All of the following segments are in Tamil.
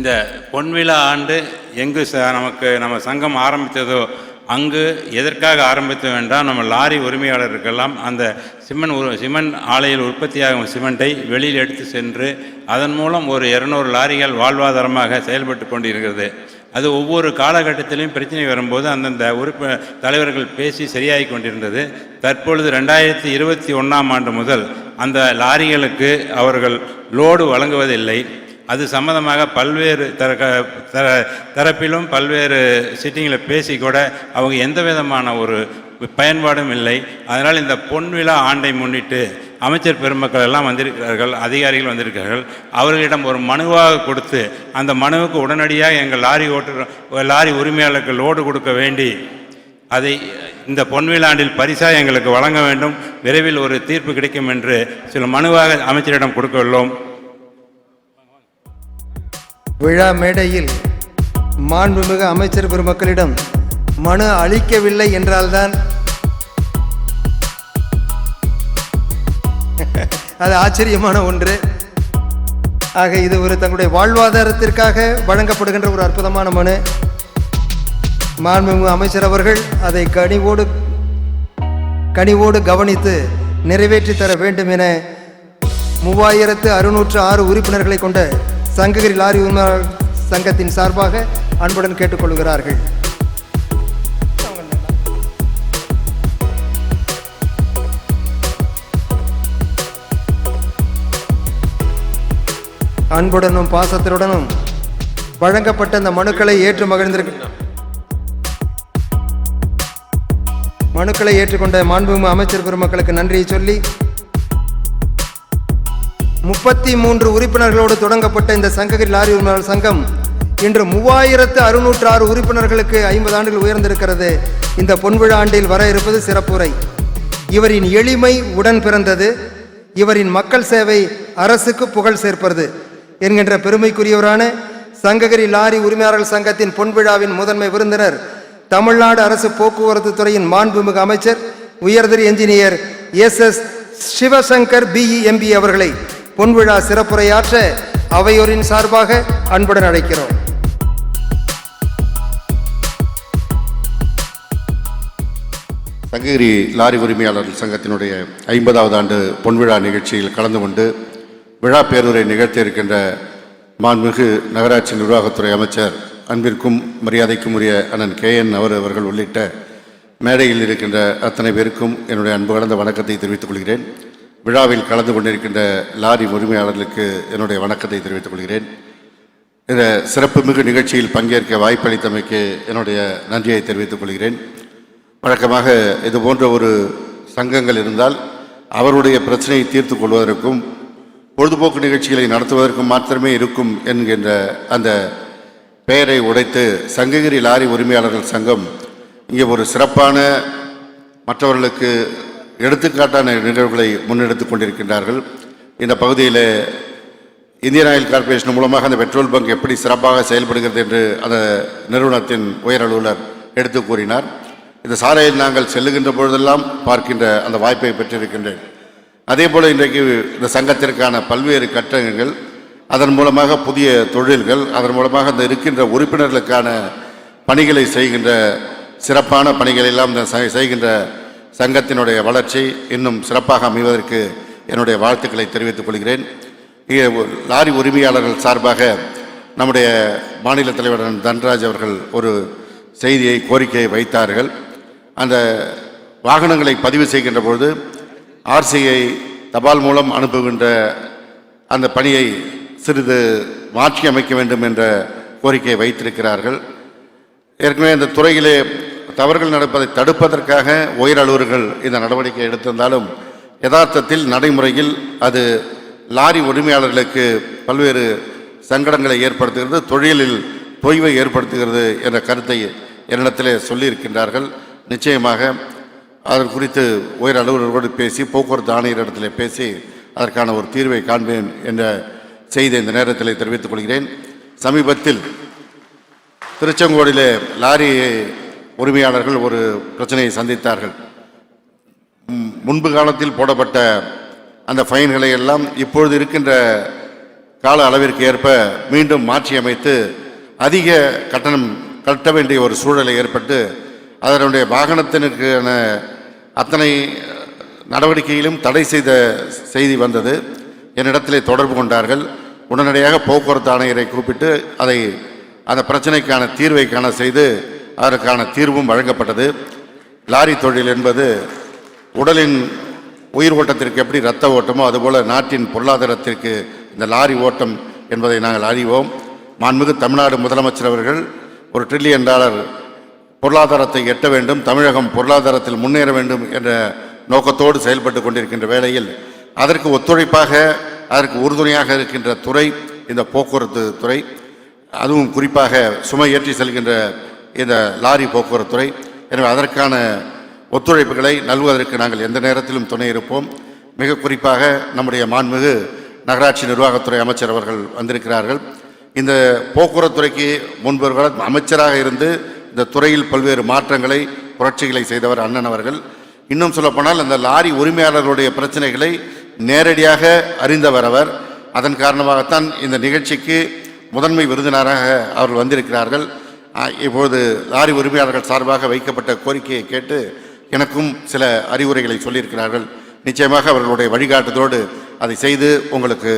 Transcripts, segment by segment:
இந்த பொன்விழா ஆண்டு எங்கு நம்ம சங்கம் ஆரம்பித்ததோ அங்கு எதற்காக ஆரம்பித்தோம் என்றால், நம்ம லாரி உரிமையாளருக்கெல்லாம் அந்த சிமெண்ட் ஆலையில் உற்பத்தியாகும் சிமெண்ட்டை வெளியில் எடுத்து சென்று அதன் மூலம் ஒரு 200 லாரிகள் வாழ்வாதாரமாக செயல்பட்டு கொண்டிருக்கிறது. அது ஒவ்வொரு காலகட்டத்திலையும் பிரச்சனை வரும்போது அந்தந்த தலைவர்கள் பேசி சரியாகி கொண்டிருந்தது. தற்பொழுது 2021ஆம் ஆண்டு முதல் அந்த லாரிகளுக்கு அவர்கள் லோடு வழங்குவதில்லை. அது சம்பந்தமாக பல்வேறு தரப்பிலும் பல்வேறு சிட்டிங்கில் பேசி கூட அவங்க எந்த விதமான ஒரு பயன்பாடும் இல்லை. அதனால் இந்த பொன்விழா ஆண்டை முன்னிட்டு அமைச்சர் பெருமக்கள் எல்லாம் வந்திருக்கிறார்கள், அதிகாரிகள் வந்திருக்கிறார்கள். அவர்களிடம் ஒரு மனுவாக கொடுத்து அந்த மனுவுக்கு உடனடியாக எங்கள் லாரி உரிமையாளருக்கு லோடு கொடுக்க வேண்டி அதை இந்த பொன்விழா ஆண்டில் பரிசாக எங்களுக்கு வழங்க வேண்டும், விரைவில் ஒரு தீர்ப்பு கிடைக்கும் என்று சில மனுவாக அமைச்சரிடம் கொடுக்க உள்ளோம். விழா மேடையில் மாண்புமிகு அமைச்சர் பெருமக்களிடம் மனு அளிக்கவில்லை என்றால்தான் அது ஆச்சரியமான ஒன்று. ஆக இது ஒரு தங்களுடைய வாழ்வாதாரத்திற்காக வழங்கப்படுகின்ற ஒரு அற்புதமான மனு. மாண்புமிகு அமைச்சர் அவர்கள் அதை கனிவோடு கவனித்து நிறைவேற்றி தர வேண்டும் என 3606 உறுப்பினர்களை கொண்ட சங்ககிரி லாரி உரிமையாளர் சங்கத்தின் சார்பாக அன்புடன் கேட்டுக்கொள்கிறார்கள். அன்புடனும் பாசத்துடனும் வழங்கப்பட்ட இந்த மனுக்களை ஏற்றுக்கொண்ட மாண்புமிகு அமைச்சர் பெருமக்களுக்கு நன்றியை சொல்லி 33 உறுப்பினர்களோடு தொடங்கப்பட்ட இந்த சங்ககிரி லாரி உரிமையாளர் சங்கம் இன்று 3606 உறுப்பினர்களுக்கு 50 ஆண்டுகள் உயர்ந்திருக்கிறது. இந்த பொன்விழா ஆண்டில் வர இருப்பது சிறப்புரை. இவரின் எளிமை உடன் பிறந்தது, இவரின் மக்கள் சேவை அரசுக்கு புகழ் சேர்ப்பது என்கின்ற பெருமைக்குரியவரான சங்ககிரி லாரி உரிமையாளர்கள் சங்கத்தின் பொன்விழாவின் முதன்மை விருந்தினர் தமிழ்நாடு அரசு போக்குவரத்து துறையின் மாண்புமிகு அமைச்சர் உயர்திரு engineer SS Sivasankar BE MB அவர்களை பொன்விழா சிறப்புரையாற்ற அவையோரின் சார்பாக அன்புடன் அழைக்கிறோம். சங்ககிரி லாரி உரிமையாளர்கள் சங்கத்தினுடைய 50வது ஆண்டு பொன்விழா நிகழ்ச்சியில் கலந்து கொண்டு விழா பேருரை நிகழ்த்த இருக்கின்ற மாண்புமிகு நகராட்சி நிர்வாகத்துறை அமைச்சர் அன்பிற்கும் மரியாதைக்கும் உரிய அண்ணன் KN அவர்கள் உள்ளிட்ட மேடையில் இருக்கின்ற அத்தனை பேருக்கும் என்னுடைய அன்பு கலந்த வணக்கத்தை தெரிவித்துக் கொள்கிறேன். விழாவில் கலந்து கொண்டிருக்கின்ற லாரி உரிமையாளர்களுக்கு என்னுடைய வணக்கத்தை தெரிவித்துக் கொள்கிறேன். இந்த சிறப்புமிகு நிகழ்ச்சியில் பங்கேற்க வாய்ப்பளித்தமைக்கு என்னுடைய நன்றியை தெரிவித்துக் கொள்கிறேன். வழக்கமாக இது போன்ற ஒரு சங்கங்கள் இருந்தால் அவருடைய பிரச்சனையை தீர்த்து கொள்வதற்கும் பொழுதுபோக்கு நிகழ்ச்சிகளை நடத்துவதற்கும் மாத்திரமே இருக்கும் என்கின்ற அந்த பெயரை உடைத்து சங்ககிரி லாரி உரிமையாளர்கள் சங்கம் இங்கே ஒரு சிறப்பான மற்றவர்களுக்கு எடுத்துக்காட்டான நிகழ்வுகளை முன்னெடுத்து கொண்டிருக்கின்றார்கள். இந்த பகுதியில் இந்தியன் ஆயில் கார்பரேஷன் மூலமாக அந்த பெட்ரோல் பங்க் எப்படி சிறப்பாக செயல்படுகிறது என்று அந்த நிறுவனத்தின் உயர் அலுவலர் எடுத்து கூறினார். இந்த சாலையில் நாங்கள் செல்லுகின்ற பொழுதெல்லாம் பார்க்கின்ற அந்த வாய்ப்பை பெற்றிருக்கின்றேன். அதே போல் இன்றைக்கு இந்த சங்கத்திற்கான பல்வேறு கட்டங்கள், அதன் மூலமாக புதிய தொழில்கள், அதன் மூலமாக அந்த இருக்கின்ற உறுப்பினர்களுக்கான பணிகளை செய்கின்ற சிறப்பான பணிகளை எல்லாம் செய்கின்ற சங்கத்தினுடைய வளர்ச்சி இன்னும் சிறப்பாக அமைவதற்கு என்னுடைய வாழ்த்துக்களை தெரிவித்துக் கொள்கிறேன். லாரி உரிமையாளர்கள் சார்பாக நம்முடைய மாநில தலைவர் தன்ராஜ் அவர்கள் ஒரு செய்தியை கோரிக்கையை வைத்தார்கள். அந்த வாகனங்களை பதிவு செய்கின்ற பொழுது RCயை தபால் மூலம் அனுப்புகின்ற அந்த பணியை சிறிது மாற்றி அமைக்க வேண்டும் என்ற கோரிக்கையை வைத்திருக்கிறார்கள். ஏற்கனவே இந்த துறையிலே தவறுகள் நடப்பதை தடுப்பதற்காக உயர் அலுவலர்கள் இந்த நடவடிக்கை எடுத்திருந்தாலும் யதார்த்தத்தில் நடைமுறையில் அது லாரி உரிமையாளர்களுக்கு பல்வேறு சங்கடங்களை ஏற்படுத்துகிறது, தொழிலில் தொய்வை ஏற்படுத்துகிறது என்ற கருத்தை என்னிடத்திலே சொல்லியிருக்கின்றார்கள். நிச்சயமாக அதன் குறித்து உயர் அலுவலர்களோடு பேசி போக்குவரத்து ஆணையரிடத்தில் பேசி அதற்கான ஒரு தீர்வை காண்பேன் என்ற செய்தி இந்த நேரத்தில் தெரிவித்துக் கொள்கிறேன். சமீபத்தில் திருச்செங்கோடிலே லாரி உரிமையாளர்கள் ஒரு பிரச்சனையை சந்தித்தார்கள். முன்பு காலத்தில் போடப்பட்ட அந்த ஃபைன்களை எல்லாம் இப்பொழுது இருக்கின்ற கால அளவிற்கு ஏற்ப மீண்டும் மாற்றி அமைத்து அதிக கட்டணம் கட்ட வேண்டிய ஒரு சூழலை ஏற்பட்டு அதனுடைய வாகனத்தினருக்கான அத்தனை நடவடிக்கையிலும் தடை செய்த செய்தி வந்தது. என்னிடத்திலே தொடர்பு கொண்டார்கள். உடனடியாக போக்குவரத்து ஆணையரை கூப்பிட்டு அந்த பிரச்சனைக்கான தீர்வை காண செய்து அதற்கான தீர்வும் வழங்கப்பட்டது. லாரி தொழில் என்பது உடலின் உயிர் ஓட்டத்திற்கு எப்படி இரத்த ஓட்டமோ அதுபோல் நாட்டின் பொருளாதாரத்திற்கு இந்த லாரி ஓட்டம் என்பதை நாங்கள் அறிவோம். மாண்புமிகு தமிழ்நாடு முதலமைச்சர் அவர்கள் $1 டிரில்லியன் பொருளாதாரத்தை எட்ட வேண்டும், தமிழகம் பொருளாதாரத்தில் முன்னேற வேண்டும் என்ற நோக்கத்தோடு செயல்பட்டு கொண்டிருக்கின்ற வேளையில் அதற்கு ஒத்துழைப்பாக அதற்கு உறுதுணையாக இருக்கின்ற துறை இந்த போக்குவரத்து துறை, அதுவும் குறிப்பாக சுமை ஏற்றி செல்கின்ற இந்த லாரி போக்குவரத்து துறை. எனவே அதற்கான ஒத்துழைப்புகளை நல்குவதற்கு நாங்கள் எந்த நேரத்திலும் துணை இருப்போம். மிக குறிப்பாக நம்முடைய மாண்புமிகு நகராட்சி நிர்வாகத்துறை அமைச்சர் அவர்கள் வந்திருக்கிறார்கள். இந்த போக்குவரத்துறைக்கு முன்பு அமைச்சராக இருந்து இந்த துறையில் பல்வேறு மாற்றங்களை புரட்சிகளை செய்தவர் அண்ணன் அவர்கள். இன்னும் சொல்லப்போனால் அந்த லாரி உரிமையாளர்களுடைய பிரச்சனைகளை நேரடியாக அறிந்தவர் அவர். அதன் காரணமாகத்தான் இந்த நிகழ்ச்சிக்கு முதன்மை விருந்தினராக அவர்கள் வந்திருக்கிறார்கள். இப்போது லாரி உரிமையாளர்கள் சார்பாக வைக்கப்பட்ட கோரிக்கையை கேட்டு எனக்கும் சில அறிவுரைகளை சொல்லியிருக்கிறார்கள். நிச்சயமாக அவர்களுடைய வழிகாட்டுதலோடு அதை செய்து உங்களுக்கு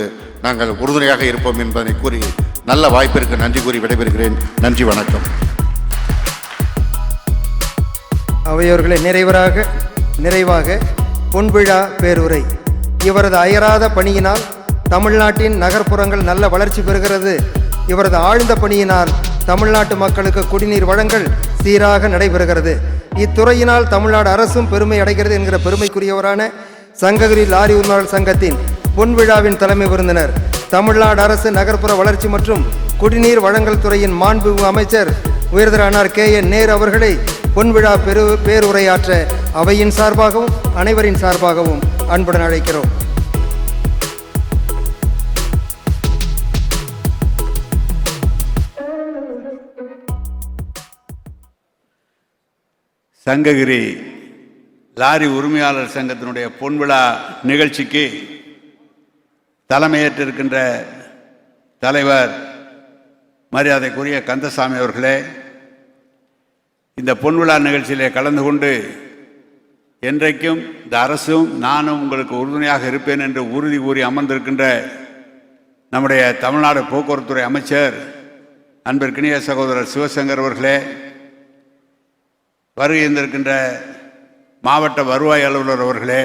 நாங்கள் உறுதுணையாக இருப்போம் என்பதை கூறி நல்ல வாய்ப்பிற்கு நன்றி கூறி விடைபெறுகிறேன். நன்றி, வணக்கம். அவையோர்களை நிறைவாக பொன்விழா பேருரை. இவரது அயராத பணியினால் தமிழ்நாட்டின் நகர்ப்புறங்கள் நல்ல வளர்ச்சி பெறுகிறது. இவரது ஆழ்ந்த பணியினால் தமிழ்நாட்டு மக்களுக்கு குடிநீர் வழங்கல் சீராக நடைபெறுகிறது. இத்துறையினால் தமிழ்நாடு அரசும் பெருமை அடைகிறது என்கிற பெருமைக்குரியவரான சங்ககிரி லாரி உரிமையாளர் சங்கத்தின் பொன்விழாவின் தலைமை விருந்தினர், தமிழ்நாடு அரசு நகர்ப்புற வளர்ச்சி மற்றும் குடிநீர் வழங்கல் துறையின் மாண்புமிகு அமைச்சர் உயர்திரு KN நேரு அவர்களை பொன்விழா பேருரையாற்ற அவையின் சார்பாகவும் அனைவரின் சார்பாகவும் அன்புடன் அழைக்கிறோம். சங்ககிரி லாரி உரிமையாளர் சங்கத்தினுடைய பொன்விழா நிகழ்ச்சிக்கு தலைமையேற்றிருக்கின்ற தலைவர் மரியாதைக்குரிய கந்தசாமி அவர்களே, இந்த பொன்விழா நிகழ்ச்சியிலே கலந்து கொண்டு என்றைக்கும் இந்த அரசும் நானும் உங்களுக்கு உறுதுணையாக இருப்பேன் என்று உறுதி கூறி அமர்ந்திருக்கின்ற நம்முடைய தமிழ்நாடு போக்குவரத்துறை அமைச்சர் அன்பிற்கினிய சகோதரர் சிவசங்கர் அவர்களே, வருகின்றிருக்கின்ற மாவட்ட வருவாய் அலுவலர் அவர்களே,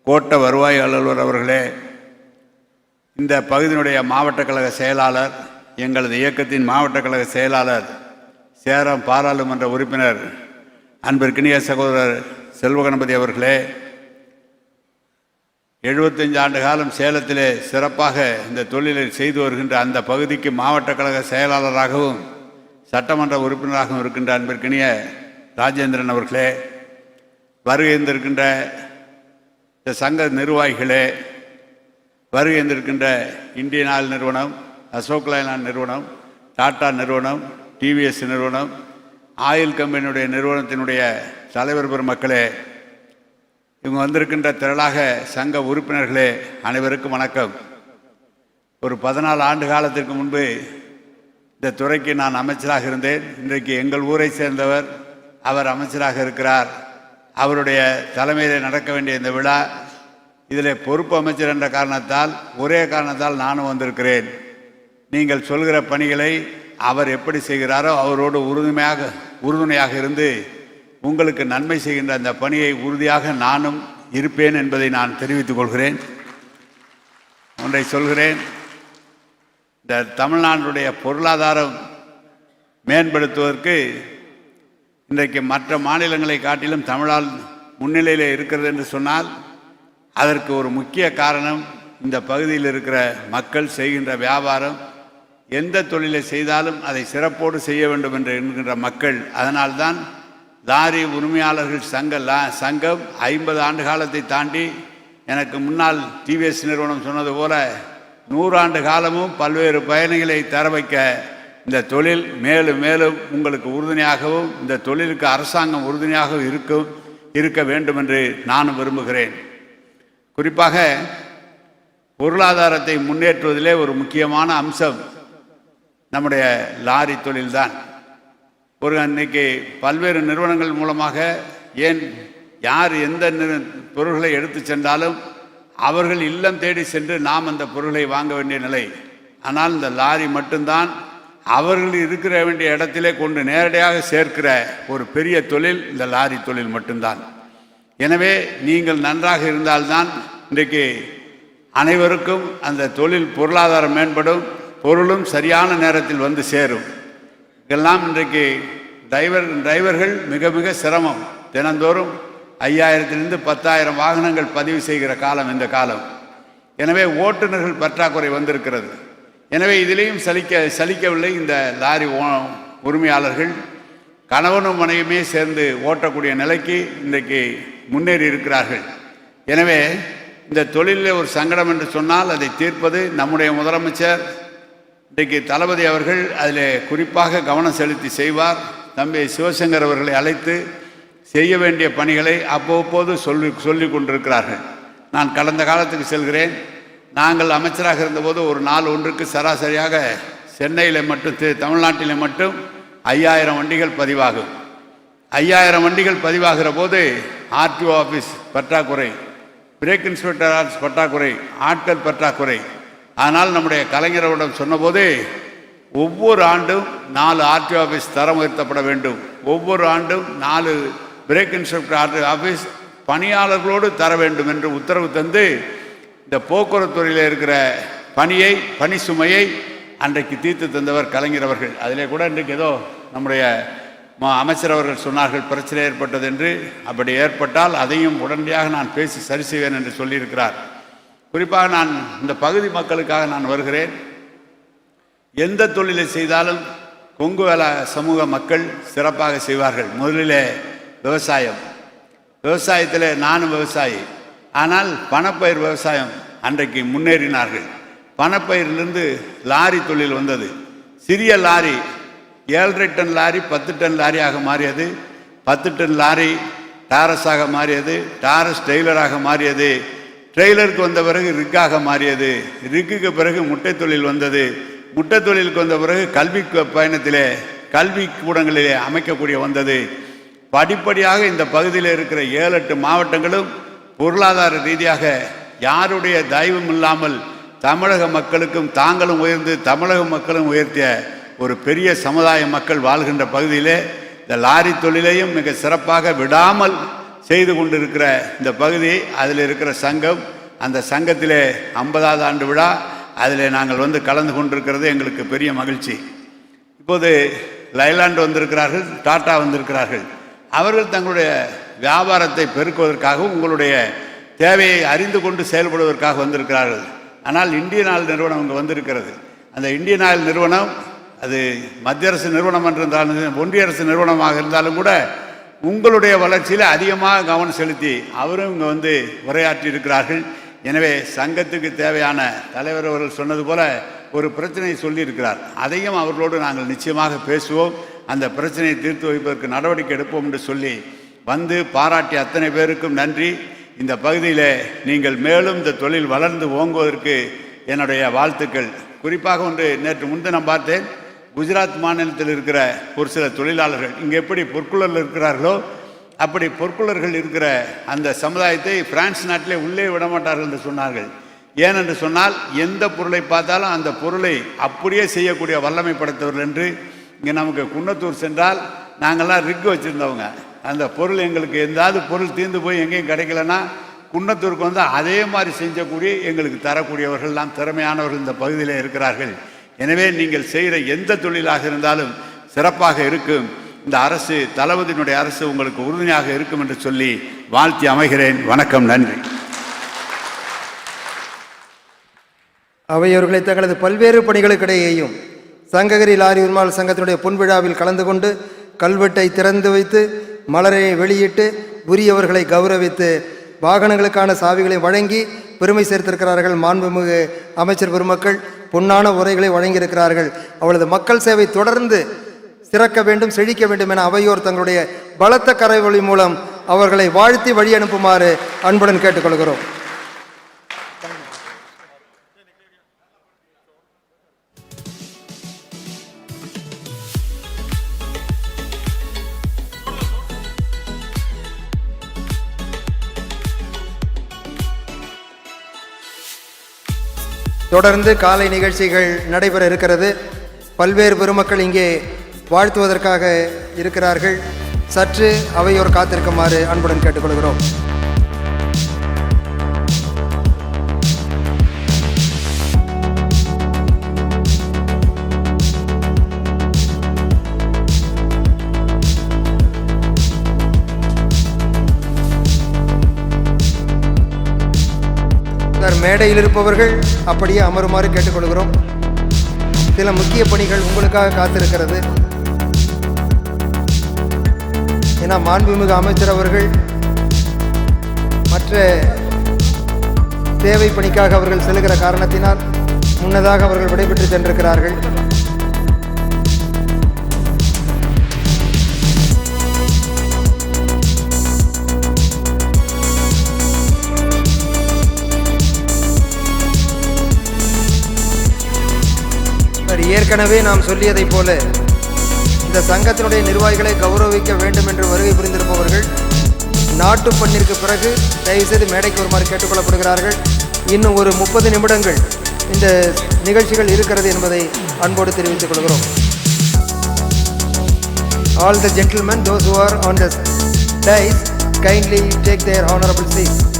கோட்ட வருவாய் அலுவலர் அவர்களே, இந்த பகுதியினுடைய மாவட்ட கழக செயலாளர், எங்களது இயக்கத்தின் மாவட்ட கழக செயலாளர், சேலம் பாராளுமன்ற உறுப்பினர் அன்பிற்கினிய சகோதரர் செல்வகணபதி அவர்களே, 75 ஆண்டு காலம் சேலத்திலே சிறப்பாக இந்த தொழிலை செய்து வருகின்ற அந்த பகுதிக்கு மாவட்ட கழக செயலாளராகவும் சட்டமன்ற உறுப்பினராகவும் இருக்கின்ற அன்பிற்கினிய ராஜேந்திரன் அவர்களே, வருகின்றிருக்கின்ற இந்த சங்க நிர்வாகிகளே, வருகின்றிருக்கின்ற இந்தியன் ஆயில் நிறுவனம், அசோக் லைலாண்ட் நிறுவனம், டாடா நிறுவனம், டிவிஎஸ் நிறுவனம், ஆயில் கம்பெனியுடைய நிறுவனத்தினுடைய தலைவர் பெருமக்களே, இவங்க வந்திருக்கின்ற திரளாக சங்க உறுப்பினர்களே, அனைவருக்கும் வணக்கம். ஒரு 14 ஆண்டு காலத்திற்கு முன்பு இந்த துறைக்கு நான் அமைச்சராக இருந்தேன். இன்றைக்கு எங்கள் ஊரை சேர்ந்தவர் அவர் அமைச்சராக இருக்கிறார். அவருடைய தலைமையில் நடக்க வேண்டிய இந்த விழா, இதில் பொறுப்பு அமைச்சர் என்ற காரணத்தால், ஒரே காரணத்தால் நானும் வந்திருக்கிறேன். நீங்கள் சொல்கிற பணிகளை அவர் எப்படி செய்கிறாரோ அவரோடு உறுதுணையாக இருந்து உங்களுக்கு நன்மை செய்கின்ற அந்த பணியை உறுதியாக நானும் இருப்பேன் என்பதை நான் தெரிவித்துக் கொள்கிறேன். ஒன்றை சொல்கிறேன், இந்த தமிழ்நாட்டுடைய பொருளாதாரம் மேம்படுத்துவதற்கு இன்றைக்கு மற்ற மாநிலங்களை காட்டிலும் தமிழால் முன்னிலையில் இருக்கிறது என்று சொன்னால் அதற்கு ஒரு முக்கிய காரணம் இந்த பகுதியில் இருக்கிற மக்கள் செய்கின்ற வியாபாரம். எந்த தொழிலை செய்தாலும் அதை சிறப்போடு செய்ய வேண்டும் என்று என்கின்ற மக்கள். அதனால்தான் லாரி உரிமையாளர்கள் சங்கம் 50 ஆண்டு காலத்தை தாண்டி, எனக்கு முன்னால் டிவிஎஸ் நிறுவனம் சொன்னது போல 100 ஆண்டு காலமும் பல்வேறு பயணிகளை தர வைக்க இந்த தொழில் மேலும் மேலும் உங்களுக்கு உறுதுணையாகவும் இந்த தொழிலுக்கு அரசாங்கம் உறுதுணையாகவும் இருக்க வேண்டும் என்று நானும் விரும்புகிறேன். குறிப்பாக பொருளாதாரத்தை முன்னேற்றுவதிலே ஒரு முக்கியமான அம்சம் நம்முடைய லாரி தொழில்தான். இன்னைக்கு பல்வேறு நிறுவனங்கள் மூலமாக ஏன் யார் எந்த பொருள்களை எடுத்து சென்றாலும் அவர்கள் இல்லம் தேடி சென்று நாம் அந்த பொருளை வாங்க வேண்டிய நிலை. ஆனால் இந்த லாரி மட்டும்தான் அவர்கள் இருக்கிற வேண்டிய இடத்திலே கொண்டு நேரடியாக சேர்க்கிற ஒரு பெரிய தொழில் இந்த லாரி தொழில் மட்டும்தான். எனவே நீங்கள் நன்றாக இருந்தால்தான் இன்றைக்கு அனைவருக்கும் அந்த தொழில் பொருளாதாரம் மேம்படும், பொருளும் சரியான நேரத்தில் வந்து சேரும். இதெல்லாம் இன்றைக்கு டிரைவர்கள் மிக மிக சிரமம். தினந்தோறும் 5000 10,000 வாகனங்கள் பதிவு செய்கிற காலம் இந்த காலம். எனவே ஓட்டுநர்கள் பற்றாக்குறை வந்திருக்கிறது. எனவே இதிலேயும் சலிக்கவில்லை இந்த லாரி உரிமையாளர்கள். கணவனும் மனைவியுமே சேர்ந்து ஓட்டக்கூடிய நிலைக்கு இன்றைக்கு முன்னேறி இருக்கிறார்கள். எனவே இந்த தொழிலில் ஒரு சங்கடம் என்று சொன்னால் அதை தீர்ப்பது நம்முடைய முதலமைச்சர் இன்றைக்கு தளபதி அவர்கள் அதில் குறிப்பாக கவனம் செலுத்தி செய்வார். தம்பி சிவசங்கர் அவர்களை அழைத்து செய்ய வேண்டிய பணிகளை அவ்வப்போது சொல்லி கொண்டிருக்கிறார்கள். நான் கடந்த காலத்துக்கு செல்கிறேன். நாங்கள் அமைச்சராக இருந்தபோது ஒரு நாள் ஒன்றுக்கு சராசரியாக சென்னையில் மட்டும் தமிழ்நாட்டில் மட்டும் 5000 வண்டிகள் பதிவாகும். 5000 வண்டிகள் பதிவாகிற போது ஆர்டிஓ ஆஃபீஸ் பற்றாக்குறை, பிரேக் இன்ஸ்பெக்டர் ஆஃபீஸ் பற்றாக்குறை, ஆட்கள் பற்றாக்குறை. ஆனால் நம்முடைய கலைஞரிடம் சொன்னபோது ஒவ்வொரு ஆண்டும் 4 ஆர்டிஓ ஆஃபீஸ் தரம் உயர்த்தப்பட வேண்டும், ஒவ்வொரு ஆண்டும் 4 பிரேக் இன்ஸ்பெக்டர் ஆஃபீஸ் பணியாளர்களோடு தர வேண்டும் என்று உத்தரவு தந்து இந்த போக்குவரத்து துறையில் இருக்கிற பணி சுமையை அன்றைக்கு தீர்த்து தந்தவர் கலைஞர் அவர்கள். அதிலே கூட இன்றைக்கு ஏதோ நம்முடைய அமைச்சர் அவர்கள் சொன்னார்கள் பிரச்சனை ஏற்பட்டது என்று. அப்படி ஏற்பட்டால் அதையும் உடனடியாக நான் பேசி சரி செய்வேன் என்று சொல்லியிருக்கிறார். குறிப்பாக நான் இந்த பகுதி மக்களுக்காக நான் வருகிறேன். எந்த தொழிலை செய்தாலும் கொங்கு வேள சமூக மக்கள் சிறப்பாக செய்வார்கள். முதலிலே விவசாயத்தில் நானும் விவசாயி. ஆனால் பணப்பயிர் விவசாயம் அன்றைக்கு முன்னேறினார்கள். பணப்பயிரிலிருந்து லாரி தொழில் வந்தது. சிறிய லாரி 7.5 டன் லாரி 10 டன் லாரியாக மாறியது, 10 டன் லாரி டாரஸாக மாறியது, டாரஸ் ட்ரெய்லராக மாறியது, ட்ரெய்லருக்கு வந்த பிறகு ரிக்காக மாறியது, ரிக்குக்கு பிறகு முட்டை தொழில் வந்தது, முட்டை தொழிலுக்கு வந்த பிறகு கல்வி பயணத்திலே கல்வி கூடங்களிலே அமைக்கக்கூடிய வந்தது. படிப்படியாக இந்த பகுதியில் இருக்கிற 7-8 மாவட்டங்களும் பொருளாதார ரீதியாக யாருடைய தயவும் இல்லாமல் தமிழக மக்களுக்கும் தாங்களும் உயர்ந்து தமிழக மக்களும் உயர்த்திய ஒரு பெரிய சமுதாய மக்கள் வாழ்கின்ற பகுதியிலே இந்த லாரி தொழிலையும் மிக சிறப்பாக விடாமல் செய்து கொண்டிருக்கிற இந்த பகுதி, அதில் இருக்கிற சங்கம், அந்த சங்கத்திலே 50வது ஆண்டு விழா, அதில் நாங்கள் கலந்து கொண்டிருக்கிறது எங்களுக்கு பெரிய மகிழ்ச்சி. இப்போது லைலாண்டு வந்திருக்கிறார்கள், டாட்டா வந்திருக்கிறார்கள். அவர்கள் தங்களுடைய வியாபாரத்தை பெருக்குவதற்காகவும் உங்களுடைய தேவையை அறிந்து கொண்டு செயல்படுவதற்காக வந்திருக்கிறார்கள். ஆனால் இந்தியன் ஆயில் நிறுவனம் இங்கே வந்திருக்கிறது. அந்த இந்தியன் ஆயில் நிறுவனம் அது மத்திய அரசு நிறுவனம் என்று இருந்தாலும் ஒன்றிய அரசு நிறுவனமாக இருந்தாலும் கூட உங்களுடைய வளர்ச்சியில் அதிகமாக கவனம் செலுத்தி அவரும் இங்கே உரையாற்றி இருக்கிறார்கள். எனவே சங்கத்துக்கு தேவையான தலைவர் அவர்கள் சொன்னது போல ஒரு பிரச்சனையை சொல்லியிருக்கிறார். அதையும் அவர்களோடு நாங்கள் நிச்சயமாக பேசுவோம், அந்த பிரச்சனையை தீர்த்து வைப்பதற்கு நடவடிக்கை எடுப்போம் என்று சொல்லி பாராட்டிய அத்தனை பேருக்கும் நன்றி. இந்த பகுதியில் நீங்கள் மேலும் இந்த தொழில் வளர்ந்து ஓங்குவதற்கு என்னுடைய வாழ்த்துக்கள். குறிப்பாக நேற்று முன்தினம் பார்த்தேன், குஜராத் மாநிலத்தில் இருக்கிற ஒரு சில தொழிலாளர்கள் இங்கே எப்படி பொற்குழல் இருக்கிறார்களோ அப்படி பொற்குழர்கள் இருக்கிற அந்த சமுதாயத்தை பிரான்ஸ் நாட்டிலே உள்ளே விடமாட்டார்கள் என்று சொன்னார்கள். ஏனென்று சொன்னால் எந்த பொருளை பார்த்தாலும் அந்த பொருளை அப்படியே செய்யக்கூடிய வல்லமை படைத்தவர்கள் என்று. இங்கே நமக்கு குன்னத்தூர் சென்றால் நாங்கள்லாம் ரிக்கு வச்சுருந்தவங்க, அந்த பொருள் எங்களுக்கு எந்தாவது பொருள் தீர்ந்து போய் எங்கேயும் கிடைக்கலன்னா குன்னத்தூருக்கு அதே மாதிரி செஞ்சக்கூடிய எங்களுக்கு தரக்கூடியவர்கள்லாம் திறமையானவர்கள் இந்த பகுதியில் இருக்கிறார்கள். எனவே நீங்கள் செய்கிற எந்த தொழிலாக இருந்தாலும் சிறப்பாக இருக்கும். இந்த அரசு, தளபதியினுடைய அரசு உங்களுக்கு உறுதுணையாக இருக்கும் என்று சொல்லி வாழ்த்தி அமைகிறேன். வணக்கம், நன்றி. அவையவர்களை தங்களது பல்வேறு பணிகளுக்கிடையேயும் சங்ககிரி லாரி உரிமையாளர் சங்கத்தினுடைய பொன்விழாவில் கலந்து கொண்டு கல்வெட்டை திறந்து வைத்து மலரை வெளியிட்டு உரியவர்களை கௌரவித்து வாகனங்களுக்கான சாவிகளை வழங்கி பெருமை சேர்த்திருக்கிறார்கள். மாண்புமிகு அமைச்சர் பெருமக்கள் பொன்னான உரைகளை வழங்கியிருக்கிறார்கள். அவளது மக்கள் சேவை தொடர்ந்து சிறக்க வேண்டும், செழிக்க வேண்டும் என அவையோர் தங்களுடைய பலத்த கரைவழி மூலம் அவர்களை வாழ்த்தி வழி அனுப்புமாறு அன்புடன் கேட்டுக்கொள்கிறோம். தொடர்ந்து காலை நிகழ்ச்சிகள் நடைபெற இருக்கிறது. பல்வேறு பெருமக்கள் இங்கே வாழ்த்துவதற்காக இருக்கிறார்கள். சற்று அவையோர் காத்திருக்குமாறு அன்புடன் கேட்டுக்கொள்கிறோம். மேடையில் இருப்பவர்கள் அப்படியே அமருமாறு கேட்டுக்கொள்கிறோம். சில முக்கிய பணிகள் உங்களுக்காக காத்திருக்கிறது. ஏன்னா மாண்புமிகு அமைச்சர் அவர்கள் மற்ற தேவை பணிக்காக அவர்கள் செல்கிற காரணத்தினால் முன்னதாக அவர்கள் விடைபெற்று சென்றிருக்கிறார்கள். ஏற்கனவே நாம் சொல்லியதைப் போல இந்த சங்கத்தினுடைய நிர்வாகிகளை கௌரவிக்க வேண்டும் என்று வருகை புரிந்திருப்பவர்கள் நாட்டுப்பண்ணிற்கு பிறகு தயவுசெய்து மேடைக்கு வருமாறு கேட்டுக்கொள்ளப்படுகிறார்கள். இன்னும் ஒரு 30 நிமிடங்கள் இந்த நிகழ்ச்சிகள் இருக்கிறது என்பதை அன்போடு தெரிவித்துக் கொள்கிறோம். All the gentlemen, those who are on the dais, kindly take their honorable seats.